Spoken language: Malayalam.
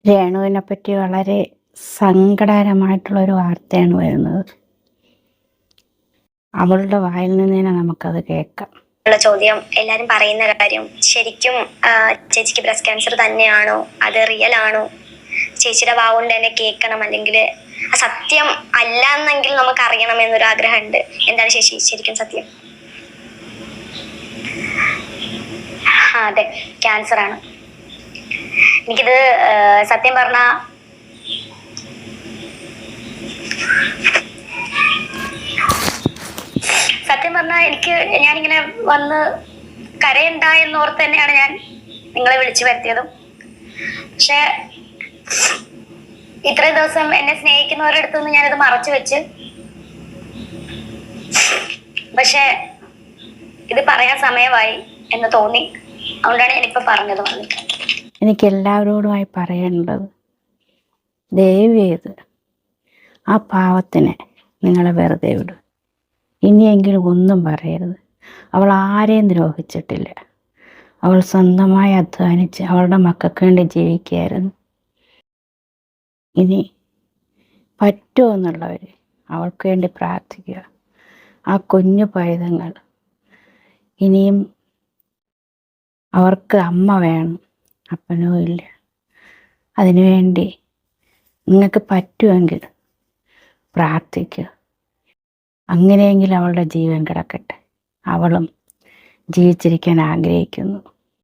രേണുവിനെ പറ്റി വളരെ സങ്കടകരമായിട്ടുള്ളൊരു വാർത്തയാണ് വരുന്നത്. അവളുടെ വായിൽ നിന്ന് തന്നെ നമുക്കത് കേൾക്കാം. ചോദ്യം, എല്ലാരും പറയുന്ന കാര്യം ശരിക്കും ചേച്ചിക്ക് ബ്രസ്റ്റ് ക്യാൻസർ തന്നെയാണോ, അത് റിയൽ ആണോ? ചേച്ചിയുടെ വാവുകൊണ്ട് തന്നെ കേൾക്കണം, അല്ലെങ്കിൽ സത്യം അല്ല എന്നെങ്കിൽ നമുക്ക് അറിയണം എന്നൊരു ആഗ്രഹമുണ്ട്. എന്താണ് ചേച്ചി ശരിക്കും സത്യം? അതെ, ക്യാൻസർ ആണ്. എനിക്കിത് സത്യം പറഞ്ഞ എനിക്ക് ഞാനിങ്ങനെ വന്ന് കരയുണ്ടായെന്നോർത്ത് തന്നെയാണ് ഞാൻ നിങ്ങളെ വിളിച്ചു വരുത്തിയതും. പക്ഷെ ഇത്രയും ദിവസം എന്നെ സ്നേഹിക്കുന്നവരുടെ അടുത്തുനിന്ന് ഞാനിത് മറച്ചു വെച്ച്, പക്ഷെ ഇത് പറയാൻ സമയമായി എന്ന് തോന്നി. അതുകൊണ്ടാണ് ഞാനിപ്പോ പറഞ്ഞത്. എനിക്ക് എല്ലാവരോടുമായി പറയാനുള്ളത്, ദയവേത് ആ പാവത്തിനെ നിങ്ങളെ വെറുതെ വിടും. ഇനിയെങ്കിലും ഒന്നും പറയരുത്. അവൾ ആരെയും ദ്രോഹിച്ചിട്ടില്ല. അവൾ സ്വന്തമായി അധ്വാനിച്ച് അവളുടെ മക്കൾക്ക് വേണ്ടി ജീവിക്കുകയായിരുന്നു. ഇനി പറ്റുമോ എന്നുള്ളവർ അവൾക്ക് വേണ്ടി പ്രാർത്ഥിക്കുക. ആ കുഞ്ഞു പൈതങ്ങൾ ഇനിയും അവർക്ക് അമ്മ വേണം, അപ്പനോ ഇല്ല. അതിനുവേണ്ടി നിങ്ങൾക്ക് പറ്റുമെങ്കിൽ പ്രാർത്ഥിക്കുക. അങ്ങനെയെങ്കിൽ അവളുടെ ജീവൻ കിടക്കട്ടെ. അവളും ജീവിച്ചിരിക്കാൻ ആഗ്രഹിക്കുന്നു.